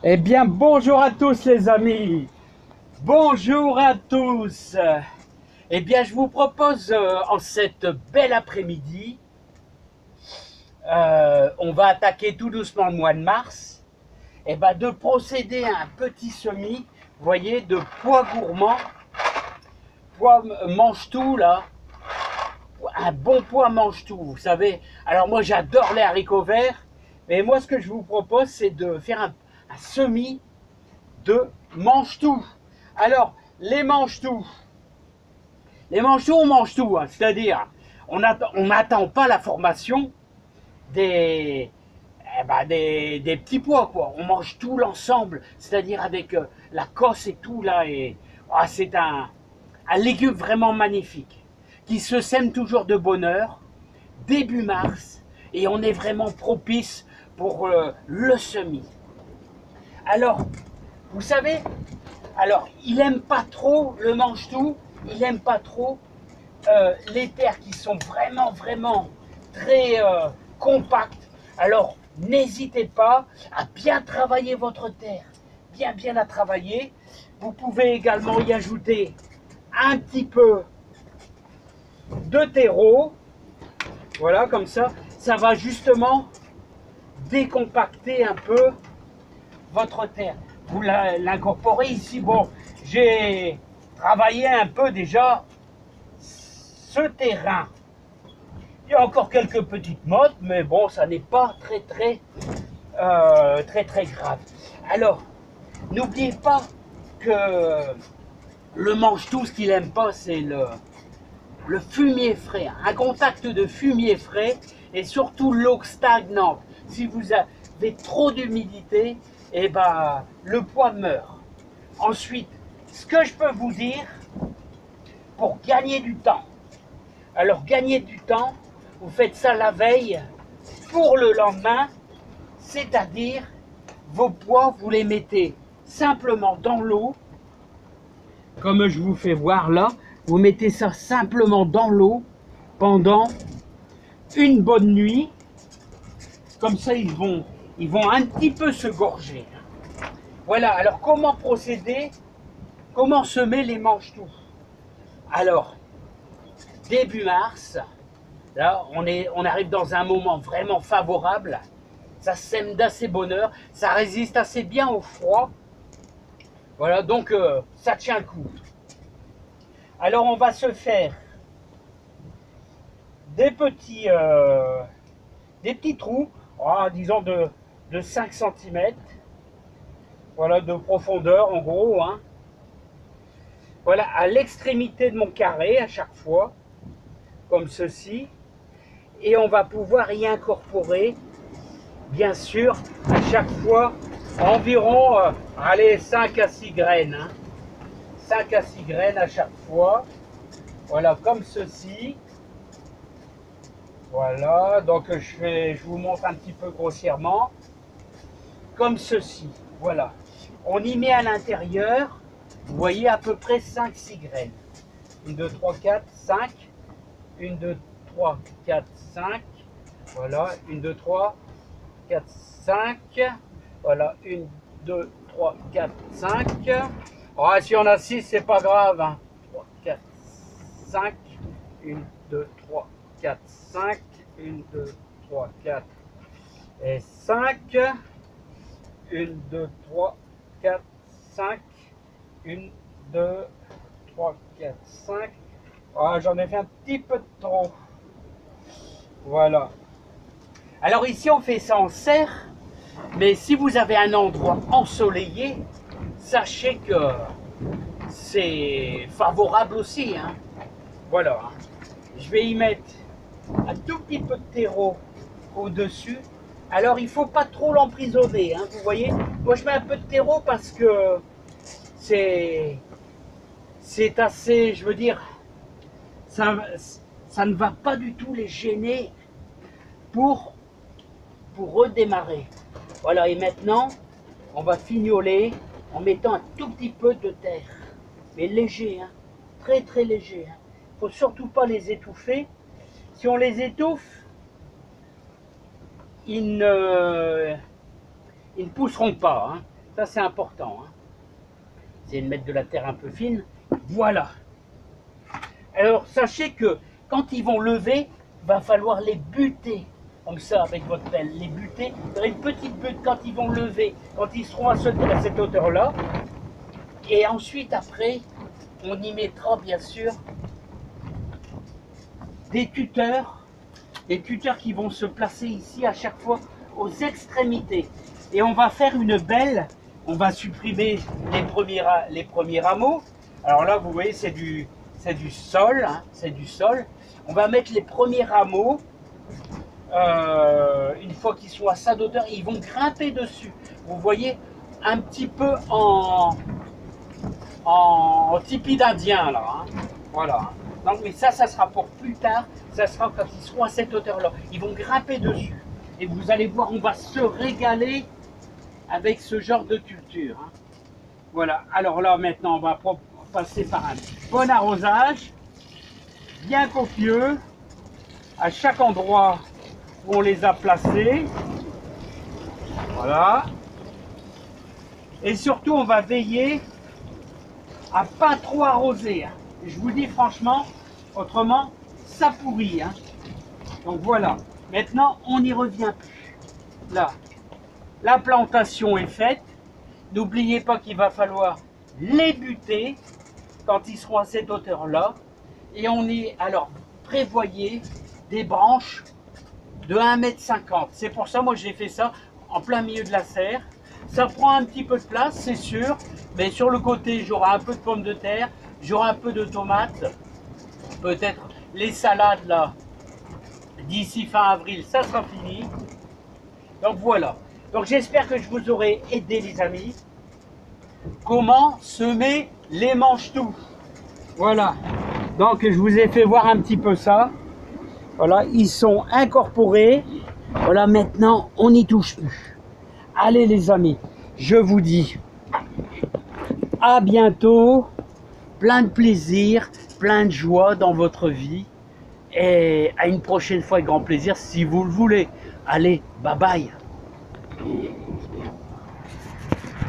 Eh bien, bonjour à tous les amis. Bonjour à tous. Eh bien, je vous propose en cette belle après-midi, on va attaquer tout doucement le mois de mars, eh ben, de procéder à un petit semis, vous voyez, de pois gourmands, pois mange-tout là, un bon pois mange-tout, vous savez. Alors moi, j'adore les haricots verts, mais moi, ce que je vous propose, c'est de faire un semis de mange-tout. Alors, les mange-tout, on mange tout, hein. C'est-à-dire, on n'attend pas la formation des, des petits pois, quoi. On mange tout l'ensemble, c'est-à-dire avec la cosse et tout, là. Et c'est un légume vraiment magnifique, qui se sème toujours de bonne heure, début mars, et on est vraiment propice pour le semis. Alors, vous savez, alors, il aime pas trop le mange-tout, il aime pas trop les terres qui sont vraiment très compactes. Alors, n'hésitez pas à bien travailler votre terre, bien la travailler. Vous pouvez également y ajouter un petit peu de terreau, voilà, comme ça va justement décompacter un peu votre terre. Vous l'incorporez ici. Bon, j'ai travaillé un peu déjà ce terrain. Il y a encore quelques petites mottes, mais bon, ça n'est pas très grave. Alors, n'oubliez pas que le mange-tout, ce qu'il n'aime pas, c'est le fumier frais. Un contact de fumier frais et surtout l'eau stagnante. Si vous avez trop d'humidité, eh ben, le pois meurt. Ensuite, ce que je peux vous dire, pour gagner du temps, alors gagner du temps, vous faites ça la veille pour le lendemain, c'est-à-dire vos pois, vous les mettez simplement dans l'eau, comme je vous fais voir là, vous mettez ça simplement dans l'eau pendant une bonne nuit, comme ça ils vont un petit peu se gorger. Voilà, alors comment procéder, comment semer les mange-tout? Alors, début mars, là on arrive dans un moment vraiment favorable, ça sème d'assez bonne heure, ça résiste assez bien au froid, voilà, donc ça tient le coup. Alors on va se faire des petits trous, disons de 5 cm, voilà, de profondeur en gros, hein. Voilà, à l'extrémité de mon carré à chaque fois, comme ceci, et on va pouvoir y incorporer, bien sûr, à chaque fois, environ, allez, 5 à 6 graines, hein. 5 à 6 graines à chaque fois, voilà, comme ceci. Voilà, donc je vous montre un petit peu grossièrement, comme ceci, voilà. On y met à l'intérieur, vous voyez, à peu près 5-6 graines. 1, 2, 3, 4, 5. 1, 2, 3, 4, 5. Voilà, 1, 2, 3, 4, 5. Voilà, 1, 2, 3, 4, 5. Ah, si on a 6, c'est pas grave, hein. 3, 4, 5. 1, 2, 3, 4, 5. 1, 2, 3, 4 et 5. 1, 2, 3, 4, 5. 1, 2, 3, 4, 5. Ah, j'en ai fait un petit peu de trop. Voilà. Alors ici, on fait ça en serre. Mais si vous avez un endroit ensoleillé, sachez que c'est favorable aussi, hein. Voilà. Je vais y mettre un tout petit peu de terreau au-dessus. Alors il ne faut pas trop l'emprisonner, hein, vous voyez. Moi je mets un peu de terreau parce que c'est assez, je veux dire, ça ne va pas du tout les gêner pour redémarrer. Voilà, et maintenant on va fignoler en mettant un tout petit peu de terre, mais léger, hein, très léger, hein. Il ne faut surtout pas les étouffer. Si on les étouffe, ils ne pousseront pas, hein. Ça c'est important. Hein. C'est de mettre de la terre un peu fine. Voilà. Alors sachez que quand ils vont lever, il va falloir les buter. Comme ça avec votre pelle. Les buter. Vous aurez une petite butte quand ils vont lever. Quand ils seront à cette hauteur-là. Et ensuite après, on y mettra bien sûr des tuteurs qui vont se placer ici à chaque fois aux extrémités. Et on va faire une belle, on va supprimer les premiers rameaux. Alors là, vous voyez, c'est du sol, hein, c'est du sol. On va mettre les premiers rameaux, une fois qu'ils sont à sa hauteur, ils vont grimper dessus. Vous voyez, un petit peu en tipi d'Indien, là. Hein. Voilà. Donc, mais ça sera pour plus tard. Ça sera quand ils seront à cette hauteur-là. Ils vont grimper dessus. Et vous allez voir, on va se régaler avec ce genre de culture. Hein. Voilà. Alors là, maintenant, on va passer par un bon arrosage, bien copieux, à chaque endroit où on les a placés. Voilà. Et surtout, on va veiller à pas trop arroser. Hein. Je vous dis franchement, autrement, ça pourrit. Hein. Donc voilà. Maintenant, on n'y revient plus. Là, la plantation est faite. N'oubliez pas qu'il va falloir les buter quand ils seront à cette hauteur-là. Et on est, alors, prévoyez des branches de 1,50 m. C'est pour ça, moi, j'ai fait ça en plein milieu de la serre. Ça prend un petit peu de place, c'est sûr. Mais sur le côté, j'aurai un peu de pommes de terre, j'aurai un peu de tomates. Peut-être les salades, là, d'ici fin avril, ça sera fini. Donc voilà. Donc j'espère que je vous aurai aidé, les amis. Comment semer les mange-tout. Voilà. Donc je vous ai fait voir un petit peu ça. Voilà, ils sont incorporés. Voilà, maintenant on n'y touche plus. Allez les amis, je vous dis à bientôt. Plein de plaisir, plein de joie dans votre vie. Et à une prochaine fois avec grand plaisir si vous le voulez. Allez, bye bye.